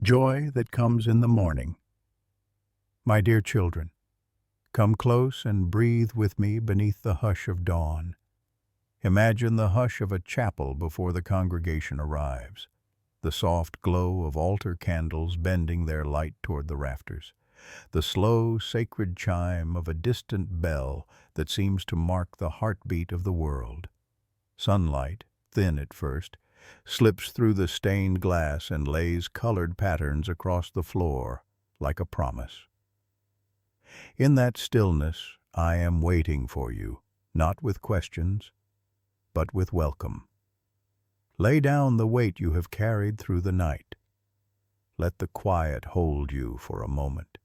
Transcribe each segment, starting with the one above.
Joy that comes in the morning. My dear children, come close and breathe with me beneath the hush of dawn. Imagine the hush of a chapel before the congregation arrives, the soft glow of altar candles bending their light toward the rafters, the slow, sacred chime of a distant bell that seems to mark the heartbeat of the world. Sunlight, thin at first, slips through the stained glass and lays colored patterns across the floor like a promise. In that stillness, I am waiting for you, not with questions, but with welcome. Lay down the weight you have carried through the night. Let the quiet hold you for a moment.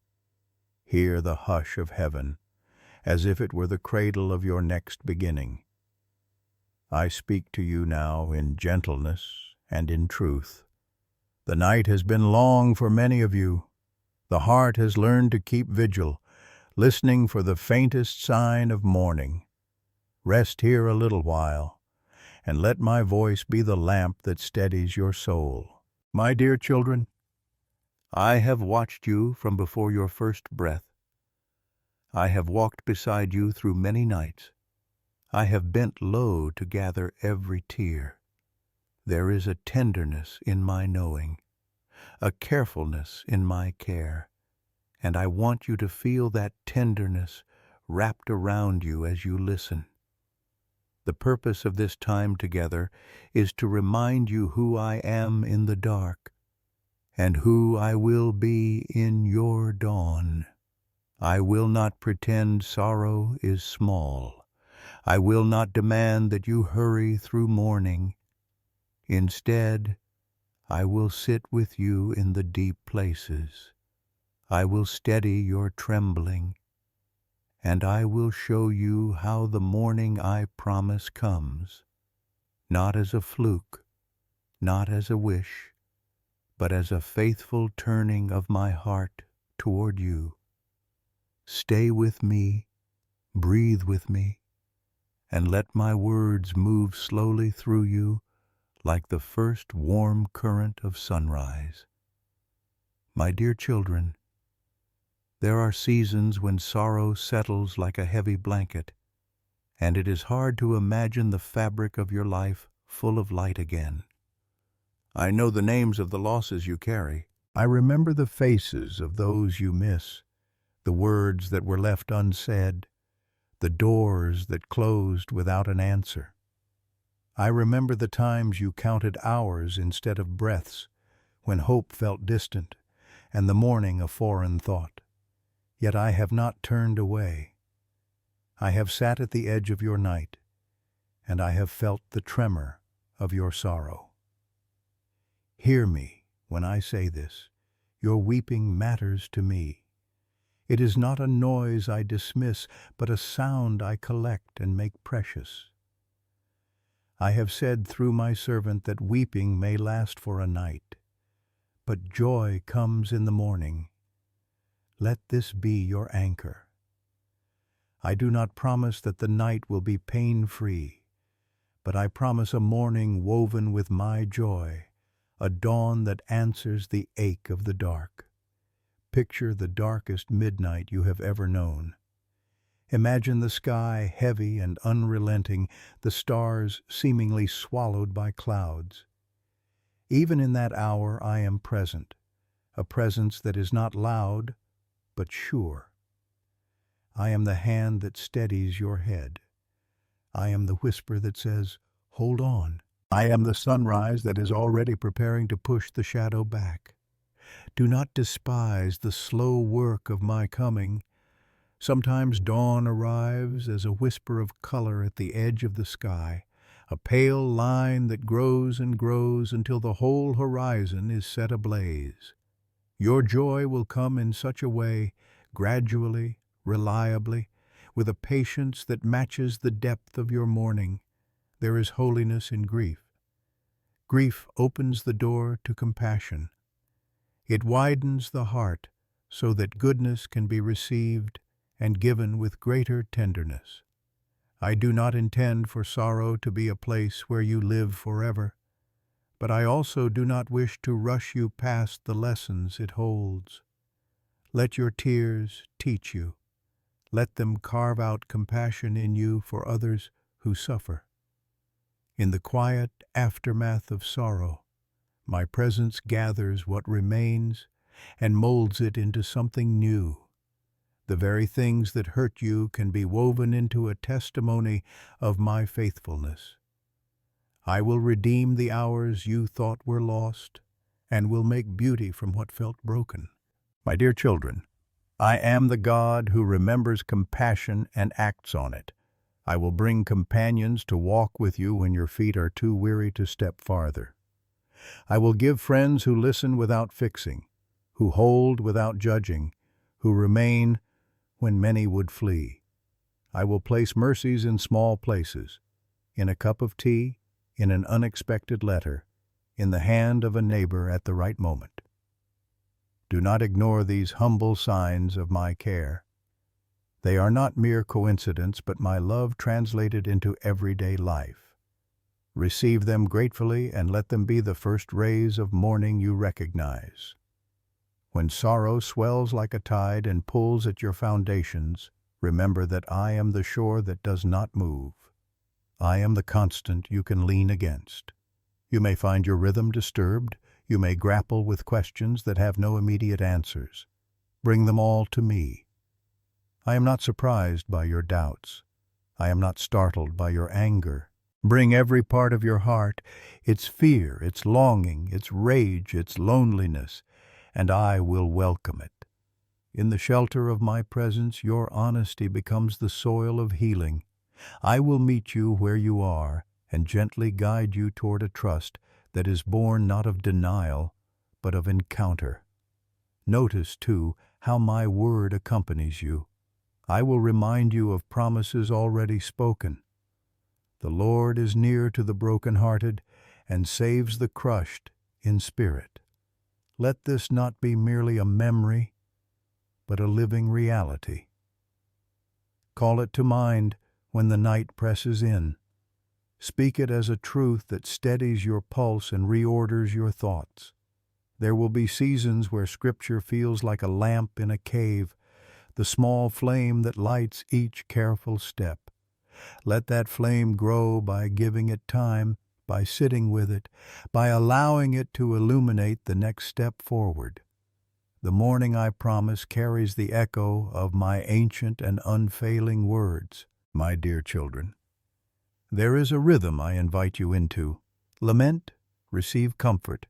Hear the hush of heaven, as if it were the cradle of your next beginning. I speak to you now in gentleness and in truth. The night has been long for many of you. The heart has learned to keep vigil, listening for the faintest sign of morning. Rest here a little while, and let my voice be the lamp that steadies your soul. My dear children, I have watched you from before your first breath. I have walked beside you through many nights. I have bent low to gather every tear. There is a tenderness in my knowing, a carefulness in my care, and I want you to feel that tenderness wrapped around you as you listen. The purpose of this time together is to remind you who I am in the dark and who I will be in your dawn. I will not pretend sorrow is small. I will not demand that you hurry through mourning. Instead, I will sit with you in the deep places. I will steady your trembling, and I will show you how the morning I promise comes, not as a fluke, not as a wish, but as a faithful turning of my heart toward you. Stay with me, breathe with me, and let my words move slowly through you like the first warm current of sunrise. My dear children, there are seasons when sorrow settles like a heavy blanket, and it is hard to imagine the fabric of your life full of light again. I know the names of the losses you carry. I remember the faces of those you miss, the words that were left unsaid, the doors that closed without an answer. I remember the times you counted hours instead of breaths, when hope felt distant and the morning a foreign thought. Yet I have not turned away. I have sat at the edge of your night, and I have felt the tremor of your sorrow. Hear me when I say this. Your weeping matters to me. It is not a noise I dismiss, but a sound I collect and make precious. I have said through my servant that weeping may last for a night, but joy comes in the morning. Let this be your anchor. I do not promise that the night will be pain-free, but I promise a morning woven with my joy, a dawn that answers the ache of the dark. Picture the darkest midnight you have ever known. Imagine the sky heavy and unrelenting, the stars seemingly swallowed by clouds. Even in that hour I am present, a presence that is not loud, but sure. I am the hand that steadies your head. I am the whisper that says, "Hold on." I am the sunrise that is already preparing to push the shadow back. Do not despise the slow work of my coming. Sometimes dawn arrives as a whisper of color at the edge of the sky, a pale line that grows and grows until the whole horizon is set ablaze. Your joy will come in such a way, gradually, reliably, with a patience that matches the depth of your mourning. There is holiness in grief. Grief opens the door to compassion. It widens the heart so that goodness can be received and given with greater tenderness. I do not intend for sorrow to be a place where you live forever. but I also do not wish to rush you past the lessons it holds. Let your tears teach you. Let them carve out compassion in you for others who suffer. In the quiet aftermath of sorrow, my presence gathers what remains and molds it into something new. The very things that hurt you can be woven into a testimony of my faithfulness. I will redeem the hours you thought were lost and will make beauty from what felt broken. My dear children, I am the God who remembers compassion and acts on it. I will bring companions to walk with you when your feet are too weary to step farther. I will give friends who listen without fixing, who hold without judging, who remain when many would flee. I will place mercies in small places, in a cup of tea, in an unexpected letter, in the hand of a neighbor at the right moment. Do not ignore these humble signs of my care. They are not mere coincidence, but my love translated into everyday life. Receive them gratefully and let them be the first rays of morning you recognize. When sorrow swells like a tide and pulls at your foundations, remember that I am the shore that does not move. I am the constant you can lean against. You may find your rhythm disturbed. You may grapple with questions that have no immediate answers. Bring them all to me. I am not surprised by your doubts. I am not startled by your anger. Bring every part of your heart, its fear, its longing, its rage, its loneliness, and I will welcome it. In the shelter of my presence, your honesty becomes the soil of healing. I will meet you where you are and gently guide you toward a trust that is born not of denial, but of encounter. Notice, too, how my word accompanies you. I will remind you of promises already spoken. The Lord is near to the brokenhearted and saves the crushed in spirit. Let this not be merely a memory, but a living reality. Call it to mind when the night presses in. Speak it as a truth that steadies your pulse and reorders your thoughts. There will be seasons where Scripture feels like a lamp in a cave, the small flame that lights each careful step. Let that flame grow by giving it time, by sitting with it, by allowing it to illuminate the next step forward. The morning, I promise, carries the echo of my ancient and unfailing words. My dear children, there is a rhythm I invite you into. Lament, receive comfort,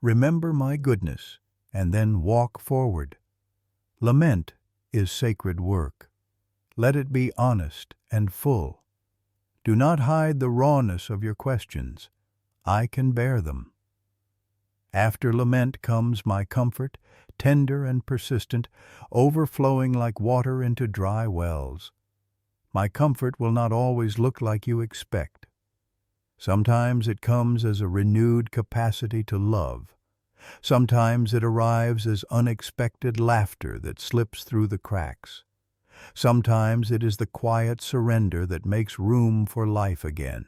remember my goodness, and then walk forward. Lament is sacred work. Let it be honest and full. Do not hide the rawness of your questions. I can bear them. After lament comes my comfort, tender and persistent, overflowing like water into dry wells. My comfort will not always look like you expect. Sometimes it comes as a renewed capacity to love. Sometimes it arrives as unexpected laughter that slips through the cracks. Sometimes it is the quiet surrender that makes room for life again.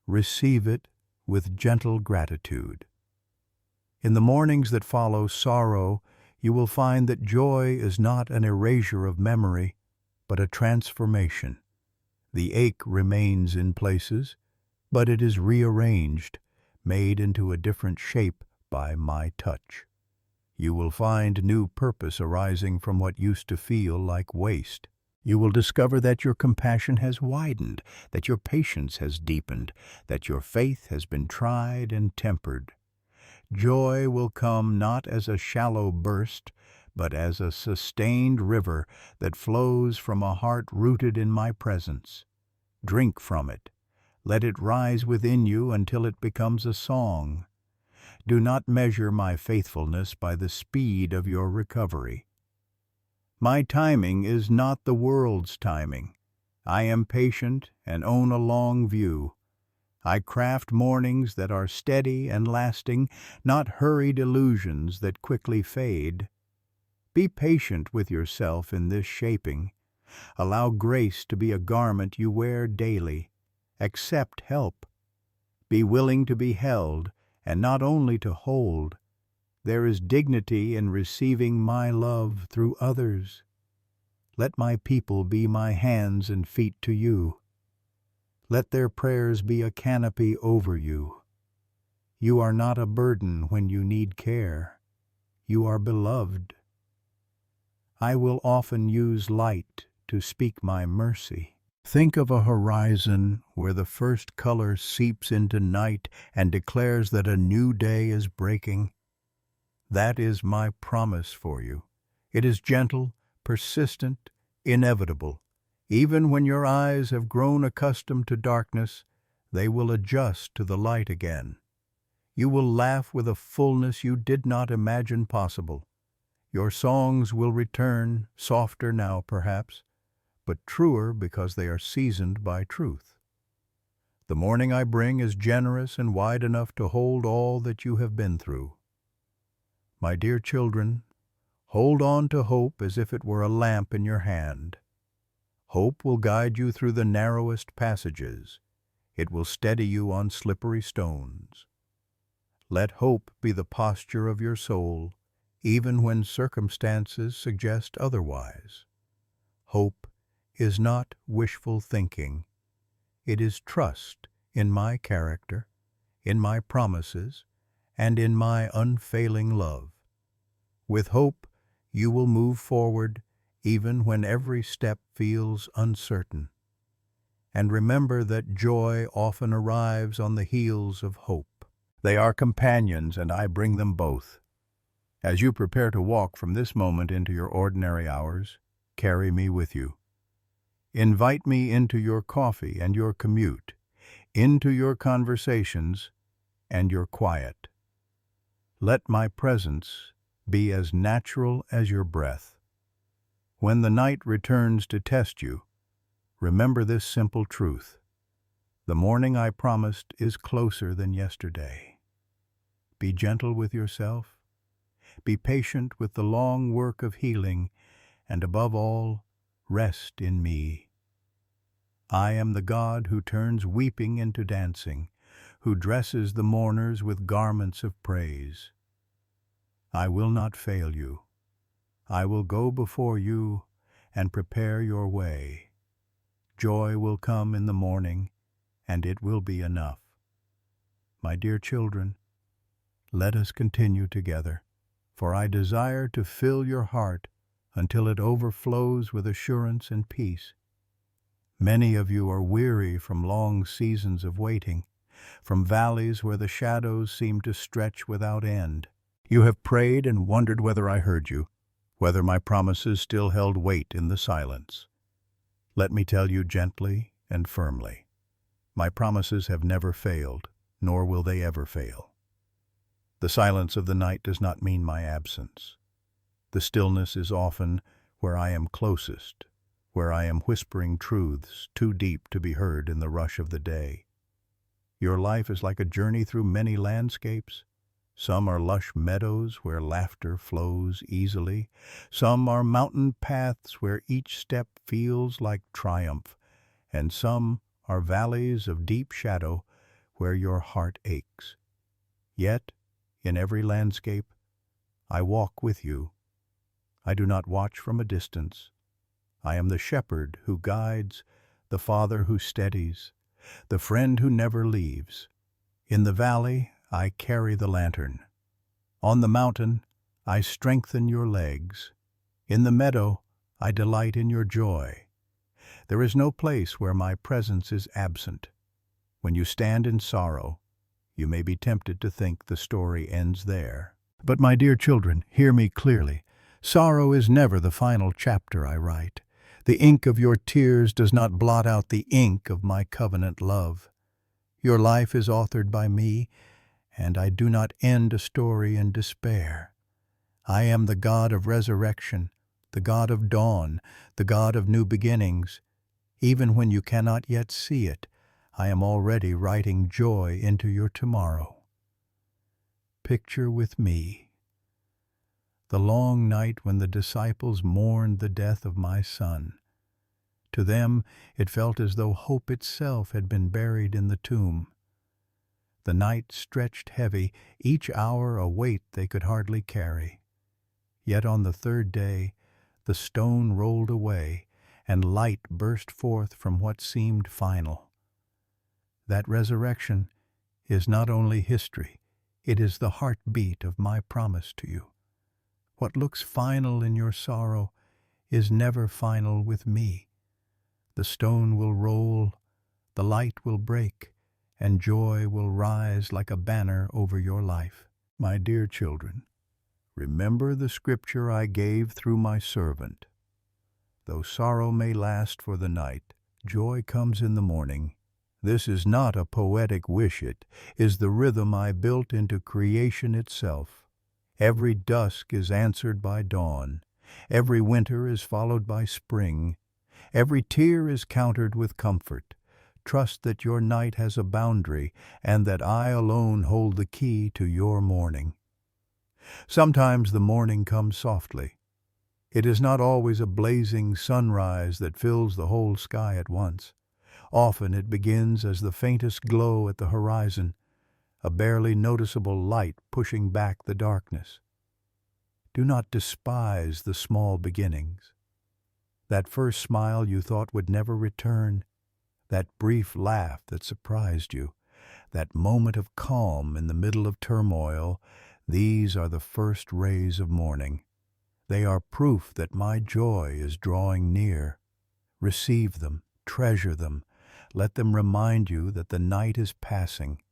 Receive it with gentle gratitude. In the mornings that follow sorrow, you will find that joy is not an erasure of memory, but a transformation. The ache remains in places, but it is rearranged, made into a different shape by my touch. You will find new purpose arising from what used to feel like waste. You will discover that your compassion has widened, that your patience has deepened, that your faith has been tried and tempered. Joy will come not as a shallow burst, but as a sustained river that flows from a heart rooted in my presence. Drink from it. Let it rise within you until it becomes a song. Do not measure my faithfulness by the speed of your recovery. My timing is not the world's timing. I am patient and own a long view. I craft mornings that are steady and lasting, not hurried illusions that quickly fade. Be patient with yourself in this shaping. Allow grace to be a garment you wear daily. Accept help. Be willing to be held and not only to hold. There is dignity in receiving my love through others. Let my people be my hands and feet to you. Let their prayers be a canopy over you. You are not a burden when you need care. You are beloved. I will often use light to speak my mercy. Think of a horizon where the first color seeps into night and declares that a new day is breaking. That is my promise for you. It is gentle, persistent, inevitable. Even when your eyes have grown accustomed to darkness, they will adjust to the light again. You will laugh with a fullness you did not imagine possible. Your songs will return, softer now perhaps, but truer because they are seasoned by truth. The morning I bring is generous and wide enough to hold all that you have been through. My dear children, hold on to hope as if it were a lamp in your hand. Hope will guide you through the narrowest passages. It will steady you on slippery stones. Let hope be the posture of your soul, even when circumstances suggest otherwise. Hope is not wishful thinking. It is trust in my character, in my promises, and in my unfailing love. With hope, you will move forward even when every step feels uncertain. And remember that joy often arrives on the heels of hope. They are companions, and I bring them both. As you prepare to walk from this moment into your ordinary hours, carry me with you. Invite me into your coffee and your commute, into your conversations and your quiet. Let my presence be as natural as your breath. When the night returns to test you, remember this simple truth. The morning I promised is closer than yesterday. Be gentle with yourself. Be patient with the long work of healing, and above all, rest in me. I am the God who turns weeping into dancing, who dresses the mourners with garments of praise. I will not fail you. I will go before you and prepare your way. Joy will come in the morning, and it will be enough. My dear children, let us continue together, for I desire to fill your heart until it overflows with assurance and peace. Many of you are weary from long seasons of waiting, from valleys where the shadows seem to stretch without end. You have prayed and wondered whether I heard you, whether my promises still held weight in the silence. Let me tell you gently and firmly, my promises have never failed, nor will they ever fail. The silence of the night does not mean my absence. The stillness is often where I am closest, where I am whispering truths too deep to be heard in the rush of the day. Your life is like a journey through many landscapes. Some are lush meadows where laughter flows easily. Some are mountain paths where each step feels like triumph. And some are valleys of deep shadow where your heart aches. Yet, in every landscape, I walk with you. I do not watch from a distance. I am the shepherd who guides, the father who steadies, the friend who never leaves. In the valley, I carry the lantern. On the mountain, I strengthen your legs. In the meadow, I delight in your joy. There is no place where my presence is absent. When you stand in sorrow, you may be tempted to think the story ends there. But my dear children, hear me clearly. Sorrow is never the final chapter I write. The ink of your tears does not blot out the ink of my covenant love. Your life is authored by me, and I do not end a story in despair. I am the God of resurrection, the God of dawn, the God of new beginnings. Even when you cannot yet see it, I am already writing joy into your tomorrow. Picture with me the long night when the disciples mourned the death of my son. To them, it felt as though hope itself had been buried in the tomb. The night stretched heavy, each hour a weight they could hardly carry. Yet on the third day the stone rolled away, and light burst forth from what seemed final. That resurrection is not only history, it is the heartbeat of my promise to you. What looks final in your sorrow is never final with me. The stone will roll, the light will break, and joy will rise like a banner over your life. My dear children, remember the scripture I gave through my servant. Though sorrow may last for the night, joy comes in the morning. This is not a poetic wish, it is the rhythm I built into creation itself. Every dusk is answered by dawn. Every winter is followed by spring. Every tear is countered with comfort. Trust that your night has a boundary, and that I alone hold the key to your morning. Sometimes the morning comes softly. It is not always a blazing sunrise that fills the whole sky at once. Often it begins as the faintest glow at the horizon, a barely noticeable light pushing back the darkness. Do not despise the small beginnings. That first smile you thought would never return, that brief laugh that surprised you, that moment of calm in the middle of turmoil, these are the first rays of morning. They are proof that my joy is drawing near. Receive them, treasure them, let them remind you that the night is passing.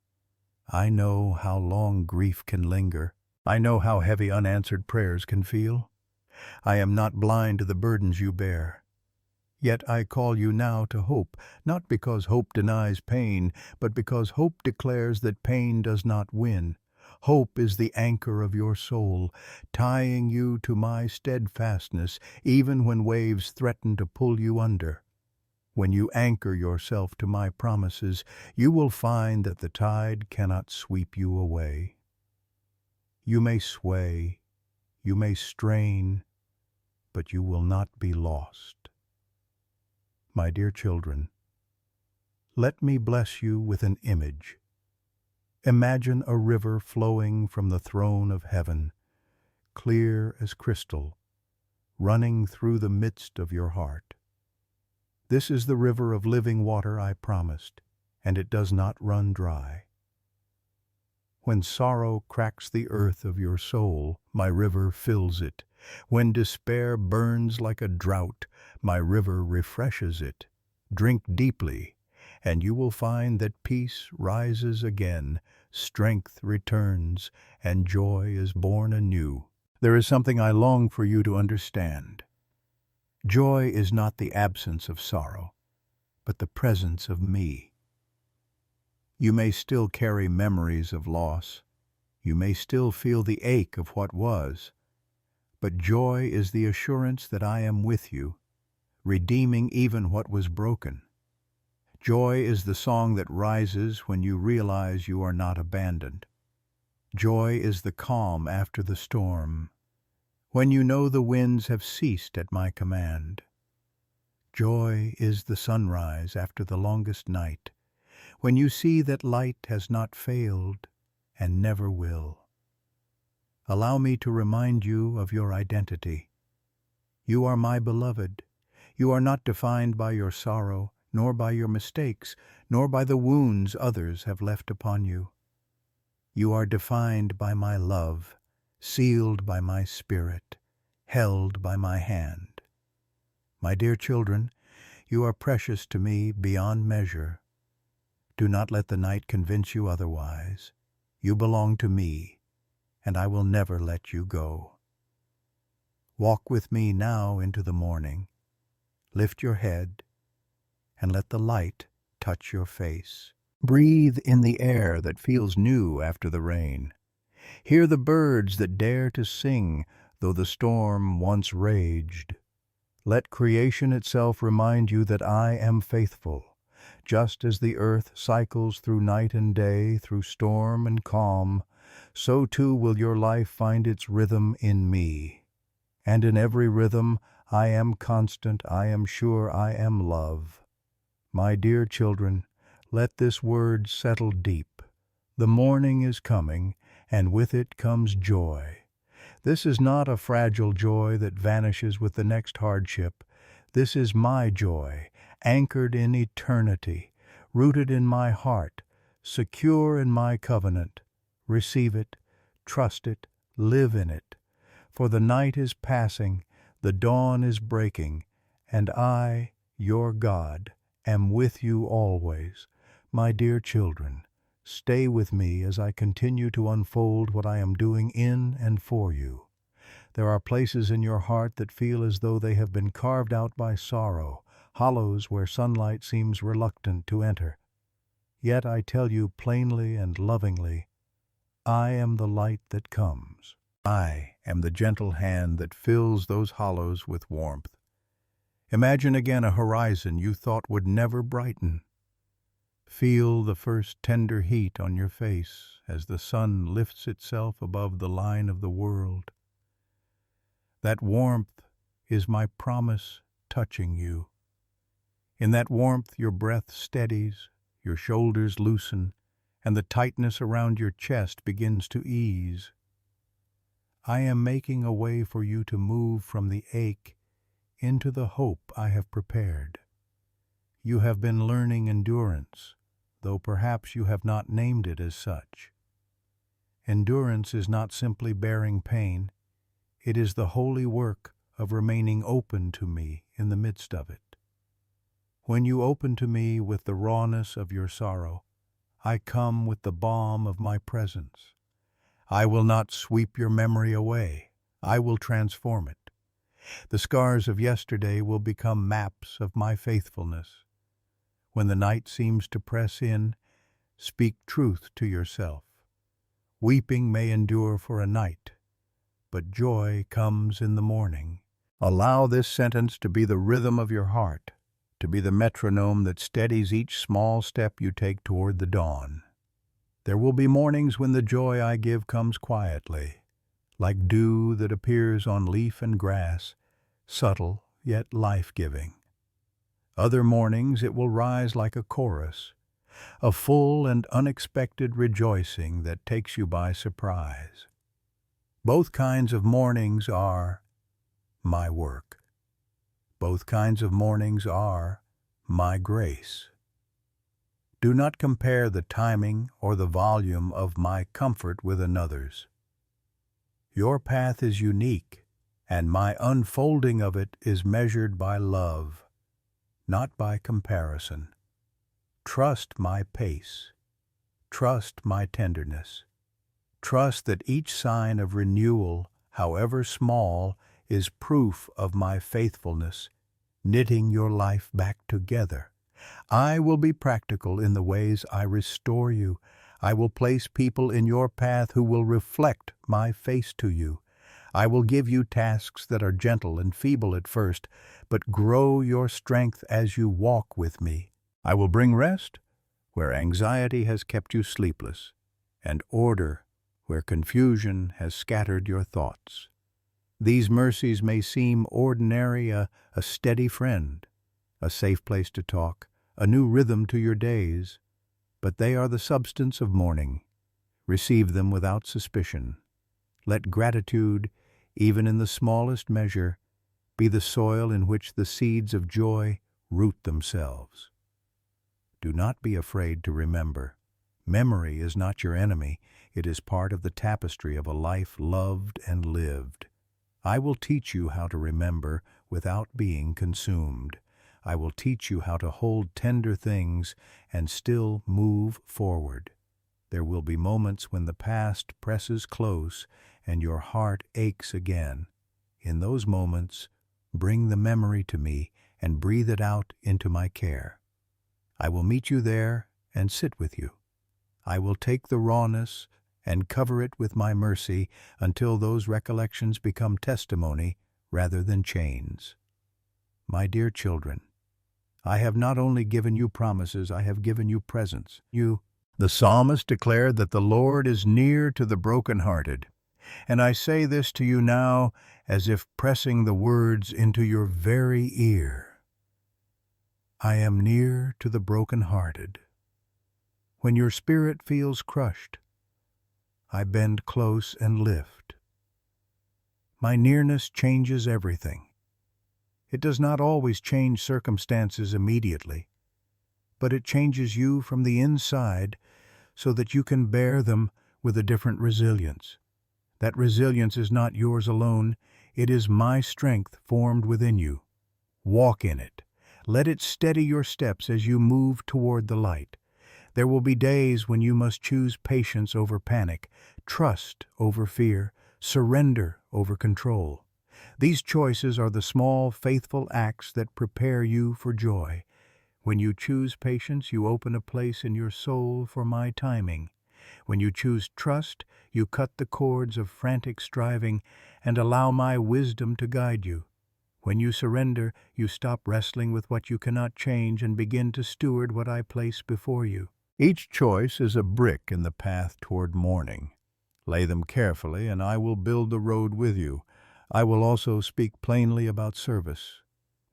I know how long grief can linger. I know how heavy unanswered prayers can feel. I am not blind to the burdens you bear. Yet I call you now to hope, not because hope denies pain, but because hope declares that pain does not win. Hope is the anchor of your soul, tying you to my steadfastness, even when waves threaten to pull you under. When you anchor yourself to my promises, you will find that the tide cannot sweep you away. You may sway, you may strain, but you will not be lost. My dear children, let me bless you with an image. Imagine a river flowing from the throne of heaven, clear as crystal, running through the midst of your heart. This is the river of living water I promised, and it does not run dry. When sorrow cracks the earth of your soul, my river fills it. When despair burns like a drought, my river refreshes it. Drink deeply, and you will find that peace rises again, strength returns, and joy is born anew. There is something I long for you to understand. Joy is not the absence of sorrow, but the presence of me. You may still carry memories of loss. You may still feel the ache of what was. But joy is the assurance that I am with you, redeeming even what was broken. Joy is the song that rises when you realize you are not abandoned. Joy is the calm after the storm, when you know the winds have ceased at my command. Joy is the sunrise after the longest night, when you see that light has not failed and never will. Allow me to remind you of your identity. You are my beloved. You are not defined by your sorrow, nor by your mistakes, nor by the wounds others have left upon you. You are defined by my love, sealed by my spirit, held by my hand. My dear children, you are precious to me beyond measure. Do not let the night convince you otherwise. You belong to me, and I will never let you go. Walk with me now into the morning. Lift your head, and let the light touch your face. Breathe in the air that feels new after the rain. Hear the birds that dare to sing, though the storm once raged. Let creation itself remind you that I am faithful. Just as the earth cycles through night and day, through storm and calm, so too will your life find its rhythm in me. And in every rhythm, I am constant, I am sure, I am love. My dear children, let this word settle deep. The morning is coming, and with it comes joy. This is not a fragile joy that vanishes with the next hardship. This is my joy, anchored in eternity, rooted in my heart, secure in my covenant. Receive it, trust it, live in it. For the night is passing, the dawn is breaking, and I, your God, am with you always. My dear children, stay with me as I continue to unfold what I am doing in and for you. There are places in your heart that feel as though they have been carved out by sorrow, hollows where sunlight seems reluctant to enter. Yet I tell you plainly and lovingly, I am the light that comes. I am the gentle hand that fills those hollows with warmth. Imagine again a horizon you thought would never brighten. Feel the first tender heat on your face as the sun lifts itself above the line of the world. That warmth is my promise touching you. In that warmth your breath steadies, your shoulders loosen, and the tightness around your chest begins to ease. I am making a way for you to move from the ache into the hope I have prepared. You have been learning endurance, though perhaps you have not named it as such. Endurance is not simply bearing pain. It is the holy work of remaining open to me in the midst of it. When you open to me with the rawness of your sorrow, I come with the balm of my presence. I will not sweep your memory away. I will transform it. The scars of yesterday will become maps of my faithfulness. When the night seems to press in, speak truth to yourself. Weeping may endure for a night, but joy comes in the morning. Allow this sentence to be the rhythm of your heart, to be the metronome that steadies each small step you take toward the dawn. There will be mornings when the joy I give comes quietly, like dew that appears on leaf and grass, subtle yet life-giving. Other mornings it will rise like a chorus, a full and unexpected rejoicing that takes you by surprise. Both kinds of mornings are my work. Both kinds of mornings are my grace. Do not compare the timing or the volume of my comfort with another's. Your path is unique, and my unfolding of it is measured by love, not by comparison. Trust my pace. Trust my tenderness. Trust that each sign of renewal, however small, is proof of my faithfulness, knitting your life back together. I will be practical in the ways I restore you. I will place people in your path who will reflect my face to you. I will give you tasks that are gentle and feeble at first, but grow your strength as you walk with me. I will bring rest where anxiety has kept you sleepless, and order where confusion has scattered your thoughts. These mercies may seem ordinary, a steady friend, a safe place to talk, a new rhythm to your days, but they are the substance of morning. Receive them without suspicion. Let gratitude, even in the smallest measure, be the soil in which the seeds of joy root themselves. Do not be afraid to remember. Memory is not your enemy. It is part of the tapestry of a life loved and lived. I will teach you how to remember without being consumed. I will teach you how to hold tender things and still move forward. There will be moments when the past presses close and your heart aches again. In those moments, bring the memory to me and breathe it out into my care. I will meet you there and sit with you. I will take the rawness and cover it with my mercy until those recollections become testimony rather than chains. My dear children, I have not only given you promises, I have given you presence. The psalmist declared that the Lord is near to the brokenhearted, and I say this to you now as if pressing the words into your very ear. I am near to the brokenhearted. When your spirit feels crushed, I bend close and lift. My nearness changes everything. It does not always change circumstances immediately, but it changes you from the inside so that you can bear them with a different resilience. That resilience is not yours alone, it is my strength formed within you. Walk in it. Let it steady your steps as you move toward the light. There will be days when you must choose patience over panic, trust over fear, surrender over control. These choices are the small, faithful acts that prepare you for joy. When you choose patience, you open a place in your soul for my timing. When you choose trust, you cut the cords of frantic striving and allow my wisdom to guide you. When you surrender, you stop wrestling with what you cannot change and begin to steward what I place before you. Each choice is a brick in the path toward morning. Lay them carefully, and I will build the road with you. I will also speak plainly about service.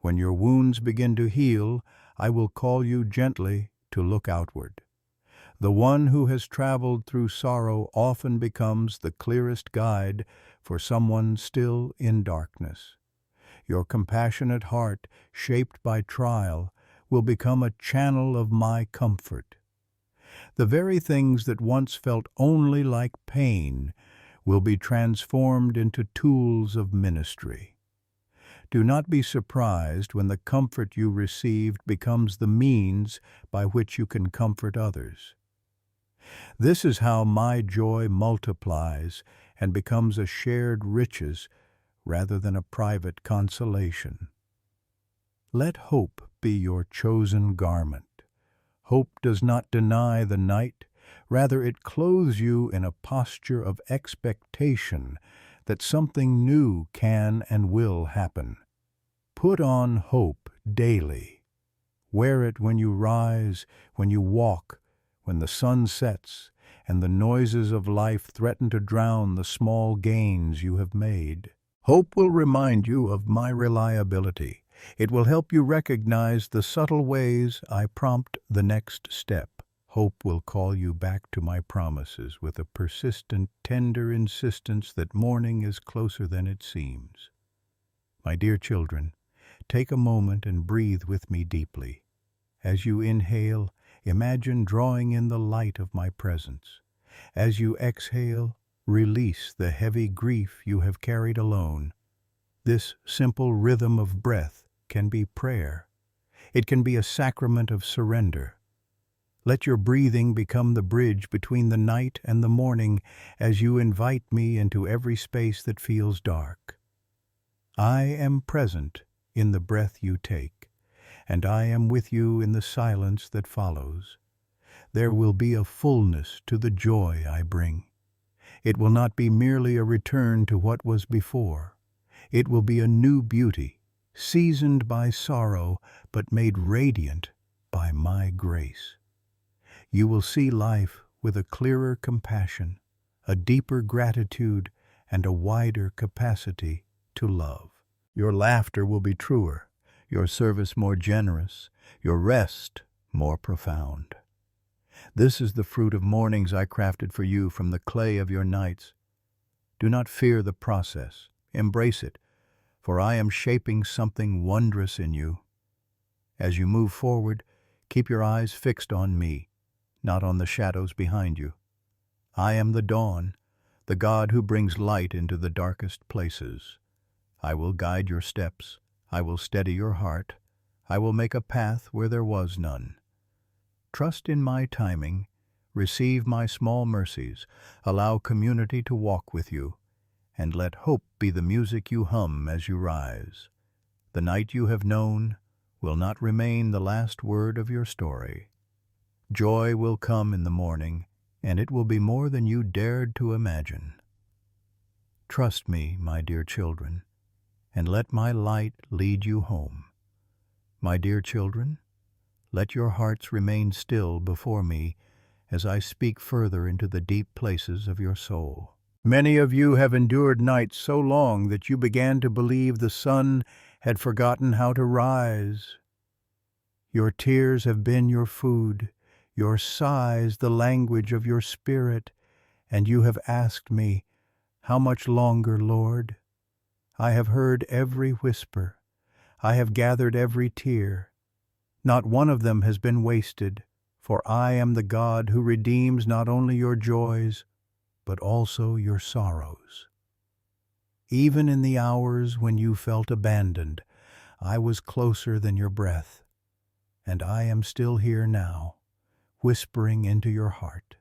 When your wounds begin to heal, I will call you gently to look outward. The one who has traveled through sorrow often becomes the clearest guide for someone still in darkness. Your compassionate heart, shaped by trial, will become a channel of my comfort. The very things that once felt only like pain will be transformed into tools of ministry. Do not be surprised when the comfort you received becomes the means by which you can comfort others. This is how my joy multiplies and becomes a shared riches rather than a private consolation. Let hope be your chosen garment. Hope does not deny the night, rather it clothes you in a posture of expectation that something new can and will happen. Put on hope daily. Wear it when you rise, when you walk, when the sun sets, and the noises of life threaten to drown the small gains you have made. Hope will remind you of my reliability. It will help you recognize the subtle ways I prompt the next step. Hope will call you back to my promises with a persistent, tender insistence that morning is closer than it seems. My dear children, take a moment and breathe with me deeply. As you inhale, imagine drawing in the light of my presence. As you exhale, release the heavy grief you have carried alone. This simple rhythm of breath can be prayer. It can be a sacrament of surrender. Let your breathing become the bridge between the night and the morning as you invite me into every space that feels dark. I am present in the breath you take, and I am with you in the silence that follows. There will be a fullness to the joy I bring. It will not be merely a return to what was before. It will be a new beauty, seasoned by sorrow, but made radiant by my grace. You will see life with a clearer compassion, a deeper gratitude, and a wider capacity to love. Your laughter will be truer, your service more generous, your rest more profound. This is the fruit of mornings I crafted for you from the clay of your nights. Do not fear the process. Embrace it, for I am shaping something wondrous in you. As you move forward, keep your eyes fixed on me, not on the shadows behind you. I am the dawn, the God who brings light into the darkest places. I will guide your steps. I will steady your heart. I will make a path where there was none. Trust in my timing. Receive my small mercies. Allow community to walk with you. And let hope be the music you hum as you rise. The night you have known will not remain the last word of your story. Joy will come in the morning, and it will be more than you dared to imagine. Trust me, my dear children, and let my light lead you home. My dear children, let your hearts remain still before me as I speak further into the deep places of your soul. Many of you have endured nights so long that you began to believe the sun had forgotten how to rise. Your tears have been your food, your sighs the language of your spirit, and you have asked me, "How much longer, Lord?" I have heard every whisper. I have gathered every tear. Not one of them has been wasted, for I am the God who redeems not only your joys, but also your sorrows. Even in the hours when you felt abandoned, I was closer than your breath, and I am still here now, whispering into your heart.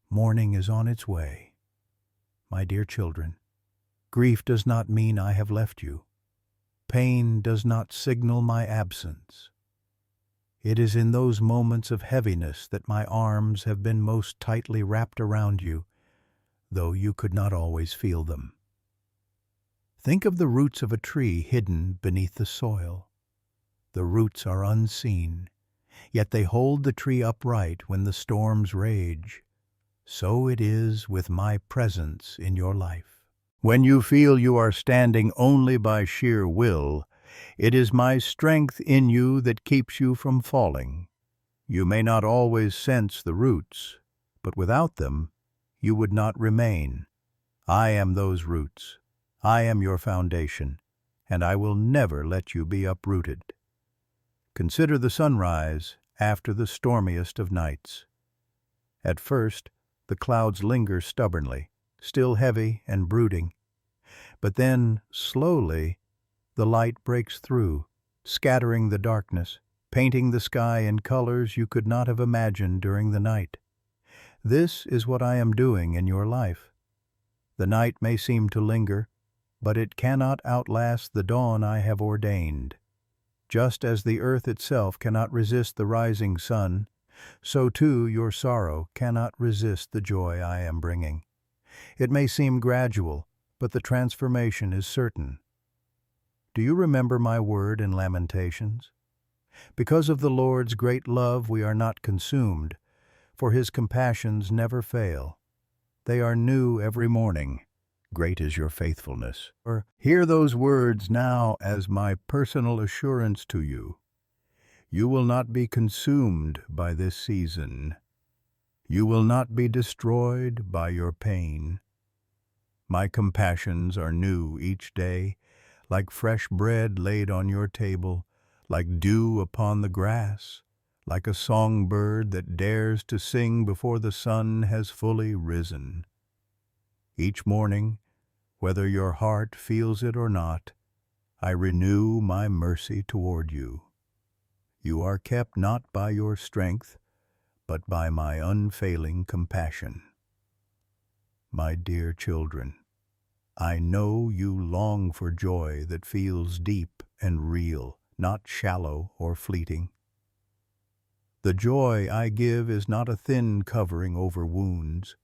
Morning is on its way. My dear children, grief does not mean I have left you. Pain does not signal my absence. It is in those moments of heaviness that my arms have been most tightly wrapped around you, though you could not always feel them. Think of the roots of a tree hidden beneath the soil. The roots are unseen, yet they hold the tree upright when the storms rage. So it is with my presence in your life. When you feel you are standing only by sheer will, it is my strength in you that keeps you from falling. You may not always sense the roots, but without them, you would not remain. I am those roots. I am your foundation, and I will never let you be uprooted. Consider the sunrise after the stormiest of nights. At first, the clouds linger stubbornly, still heavy and brooding. But then, slowly, the light breaks through, scattering the darkness, painting the sky in colors you could not have imagined during the night. This is what I am doing in your life. The night may seem to linger, but it cannot outlast the dawn I have ordained. Just as the earth itself cannot resist the rising sun, so too your sorrow cannot resist the joy I am bringing. It may seem gradual, but the transformation is certain. Do you remember my word in Lamentations? Because of the Lord's great love we are not consumed, for his compassions never fail. They are new every morning. Great is your faithfulness. Or hear those words now as my personal assurance to you. You will not be consumed by this season. You will not be destroyed by your pain. My compassions are new each day, like fresh bread laid on your table, like dew upon the grass, like a songbird that dares to sing before the sun has fully risen. Each morning, whether your heart feels it or not, I renew my mercy toward you. You are kept not by your strength, but by my unfailing compassion. My dear children, I know you long for joy that feels deep and real, not shallow or fleeting. The joy I give is not a thin covering over wounds.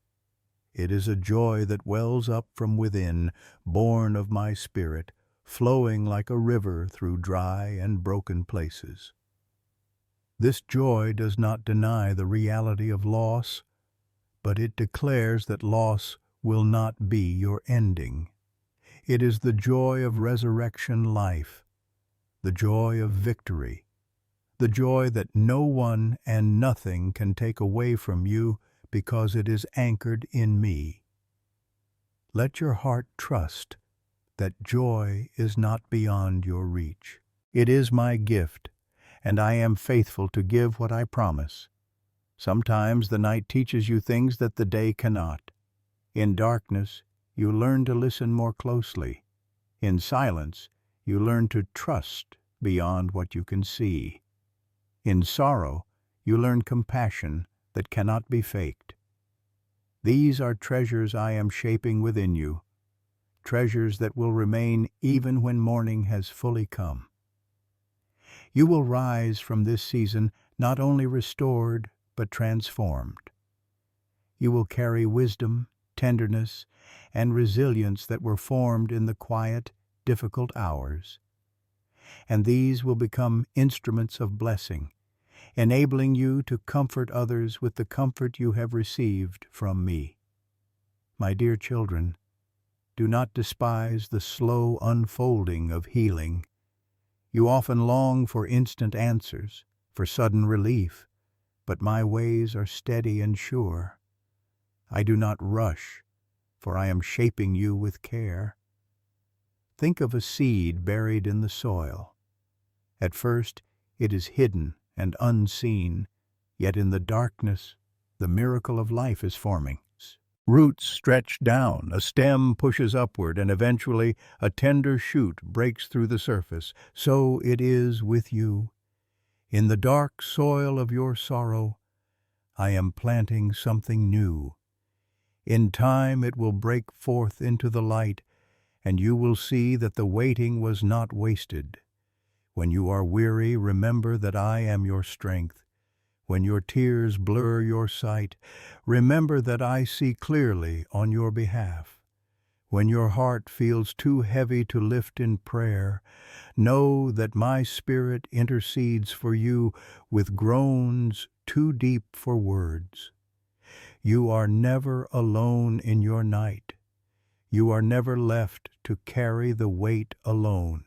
It is a joy that wells up from within, born of my spirit, flowing like a river through dry and broken places. This joy does not deny the reality of loss, but it declares that loss will not be your ending. It is the joy of resurrection life, the joy of victory, the joy that no one and nothing can take away from you because it is anchored in me. Let your heart trust that joy is not beyond your reach. It is my gift, and I am faithful to give what I promise. Sometimes the night teaches you things that the day cannot. In darkness, you learn to listen more closely. In silence, you learn to trust beyond what you can see. In sorrow, you learn compassion that cannot be faked. These are treasures I am shaping within you, treasures that will remain even when morning has fully come. You will rise from this season not only restored, but transformed. You will carry wisdom, tenderness, and resilience that were formed in the quiet, difficult hours. And these will become instruments of blessing, enabling you to comfort others with the comfort you have received from me. My dear children, do not despise the slow unfolding of healing. You often long for instant answers, for sudden relief, but my ways are steady and sure. I do not rush, for I am shaping you with care. Think of a seed buried in the soil. At first, it is hidden and unseen, yet in the darkness, the miracle of life is forming. Roots stretch down, a stem pushes upward, and eventually a tender shoot breaks through the surface. So it is with you. In the dark soil of your sorrow, I am planting something new. In time it will break forth into the light, and you will see that the waiting was not wasted. When you are weary, remember that I am your strength. When your tears blur your sight, remember that I see clearly on your behalf. When your heart feels too heavy to lift in prayer, know that my Spirit intercedes for you with groans too deep for words. You are never alone in your night. You are never left to carry the weight alone.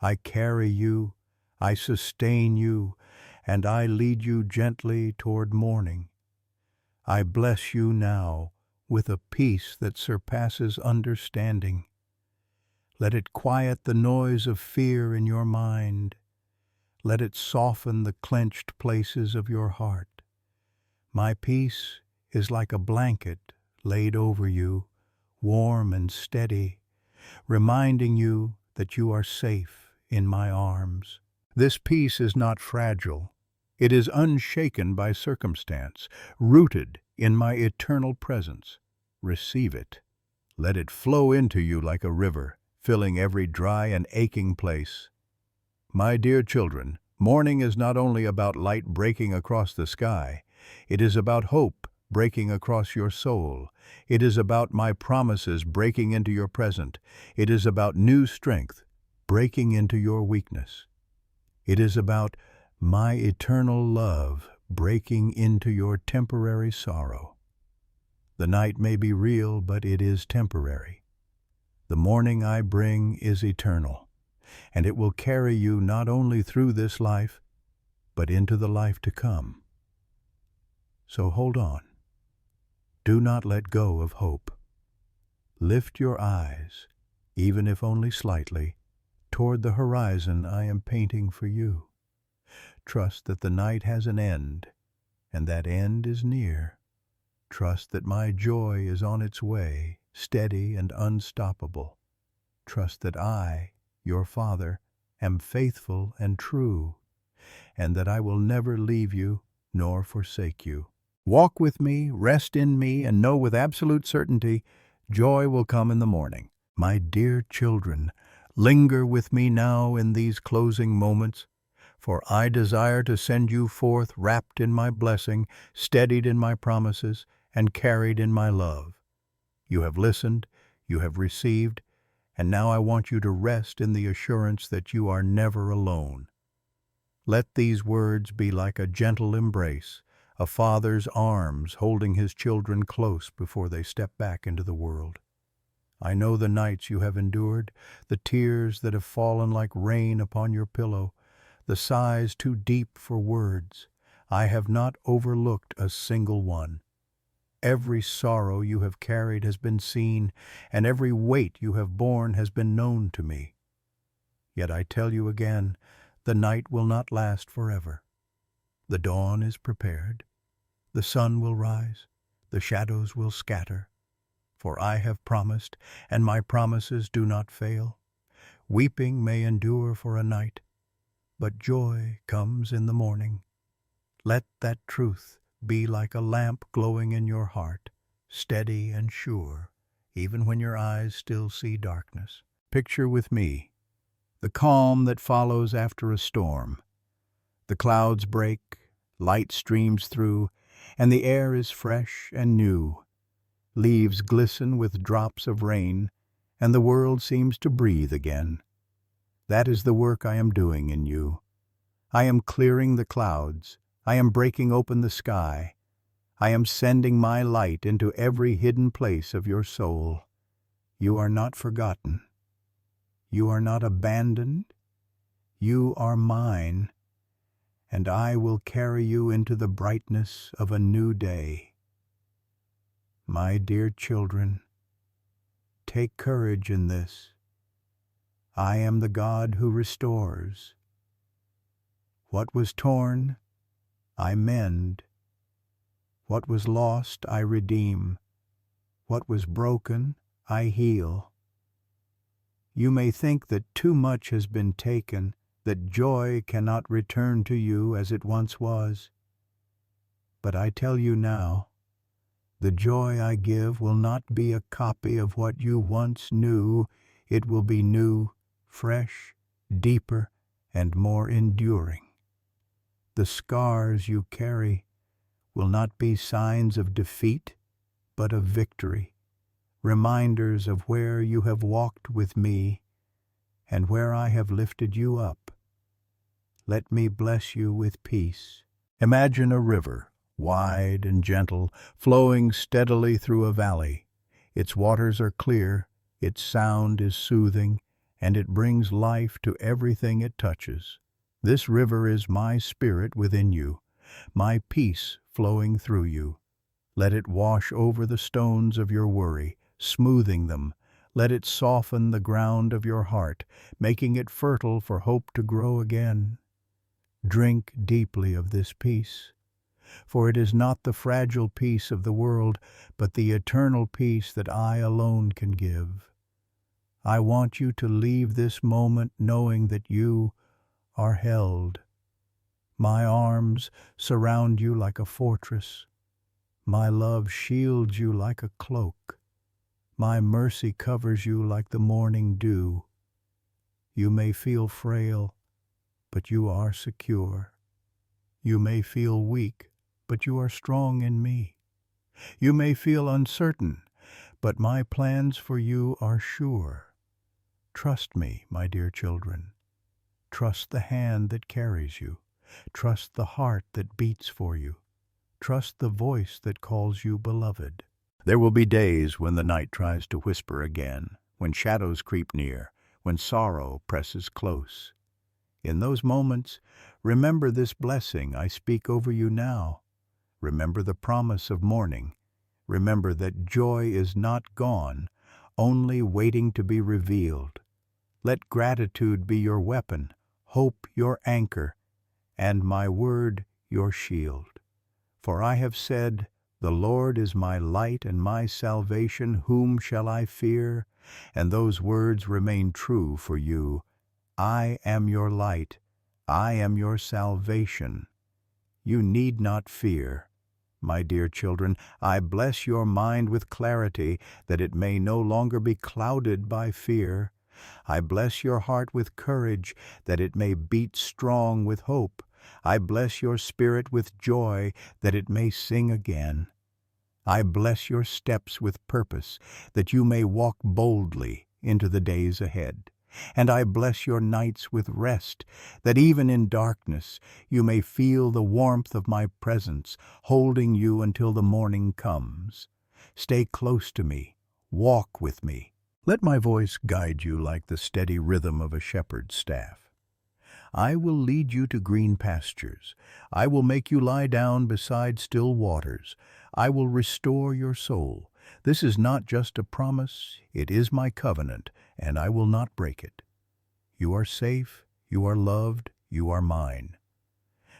I carry you, I sustain you, and I lead you gently toward morning. I bless you now with a peace that surpasses understanding. Let it quiet the noise of fear in your mind. Let it soften the clenched places of your heart. My peace is like a blanket laid over you, warm and steady, reminding you that you are safe in my arms. This peace is not fragile. It is unshaken by circumstance, rooted in my eternal presence. Receive it. Let it flow into you like a river, filling every dry and aching place. My dear children, morning is not only about light breaking across the sky. It is about hope breaking across your soul. It is about my promises breaking into your present. It is about new strength breaking into your weakness. It is about my eternal love breaking into your temporary sorrow. The night may be real, but it is temporary. The morning I bring is eternal, and it will carry you not only through this life, but into the life to come. So hold on. Do not let go of hope. Lift your eyes, even if only slightly, toward the horizon I am painting for you. Trust that the night has an end, and that end is near. Trust that my joy is on its way, steady and unstoppable. Trust that I, your Father, am faithful and true, and that I will never leave you nor forsake you. Walk with me, rest in me, and know with absolute certainty, joy will come in the morning. My dear children, linger with me now in these closing moments, for I desire to send you forth wrapped in my blessing, steadied in my promises, and carried in my love. You have listened, you have received, and now I want you to rest in the assurance that you are never alone. Let these words be like a gentle embrace, a father's arms holding his children close before they step back into the world. I know the nights you have endured, the tears that have fallen like rain upon your pillow, the sighs too deep for words. I have not overlooked a single one. Every sorrow you have carried has been seen, and every weight you have borne has been known to me. Yet I tell you again, the night will not last forever. The dawn is prepared. The sun will rise. The shadows will scatter. For I have promised, and my promises do not fail. Weeping may endure for a night, but joy comes in the morning. Let that truth be like a lamp glowing in your heart, steady and sure, even when your eyes still see darkness. Picture with me the calm that follows after a storm. The clouds break, light streams through, and the air is fresh and new. Leaves glisten with drops of rain, and the world seems to breathe again. That is the work I am doing in you. I am clearing the clouds. I am breaking open the sky. I am sending my light into every hidden place of your soul. You are not forgotten. You are not abandoned. You are mine, and I will carry you into the brightness of a new day. My dear children, take courage in this. I am the God who restores. What was torn, I mend. What was lost, I redeem. What was broken, I heal. You may think that too much has been taken, that joy cannot return to you as it once was. But I tell you now, the joy I give will not be a copy of what you once knew. It will be new, fresh, deeper, and more enduring. The scars you carry will not be signs of defeat, but of victory, reminders of where you have walked with me and where I have lifted you up. Let me bless you with peace. Imagine a river, wide and gentle, flowing steadily through a valley. Its waters are clear, its sound is soothing, and it brings life to everything it touches. This river is my spirit within you, my peace flowing through you. Let it wash over the stones of your worry, smoothing them. Let it soften the ground of your heart, making it fertile for hope to grow again. Drink deeply of this peace, for it is not the fragile peace of the world, but the eternal peace that I alone can give. I want you to leave this moment knowing that you are held. My arms surround you like a fortress. My love shields you like a cloak. My mercy covers you like the morning dew. You may feel frail, but you are secure. You may feel weak, but you are strong in me. You may feel uncertain, but my plans for you are sure. Trust me, my dear children. Trust the hand that carries you. Trust the heart that beats for you. Trust the voice that calls you beloved. There will be days when the night tries to whisper again, when shadows creep near, when sorrow presses close. In those moments, remember this blessing I speak over you now. Remember the promise of morning. Remember that joy is not gone, only waiting to be revealed. Let gratitude be your weapon, hope your anchor, and my word your shield. For I have said, "The Lord is my light and my salvation, whom shall I fear?" And those words remain true for you. I am your light, I am your salvation. You need not fear. My dear children, I bless your mind with clarity, that it may no longer be clouded by fear. I bless your heart with courage, that it may beat strong with hope. I bless your spirit with joy, that it may sing again. I bless your steps with purpose, that you may walk boldly into the days ahead. And I bless your nights with rest, that even in darkness you may feel the warmth of my presence, holding you until the morning comes. Stay close to me, walk with me. Let my voice guide you like the steady rhythm of a shepherd's staff. I will lead you to green pastures. I will make you lie down beside still waters. I will restore your soul. This is not just a promise, it is my covenant, and I will not break it. You are safe, you are loved, you are mine.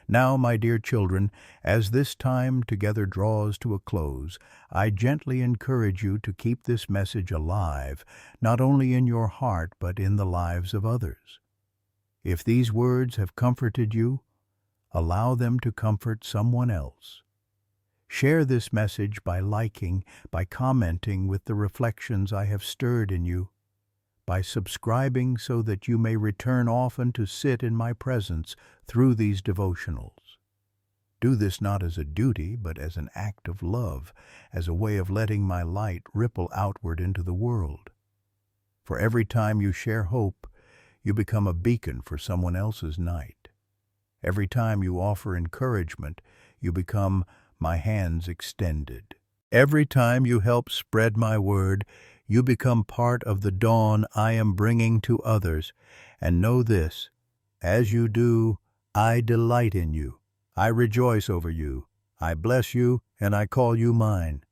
Now, my dear children, as this time together draws to a close, I gently encourage you to keep this message alive, not only in your heart, but in the lives of others. If these words have comforted you, allow them to comfort someone else. Share this message by liking, by commenting with the reflections I have stirred in you, by subscribing so that you may return often to sit in my presence through these devotionals. Do this not as a duty, but as an act of love, as a way of letting my light ripple outward into the world. For every time you share hope, you become a beacon for someone else's night. Every time you offer encouragement, you become my hands extended. Every time you help spread my word, you become part of the dawn I am bringing to others. And know this, as you do, I delight in you. I rejoice over you. I bless you, and I call you mine.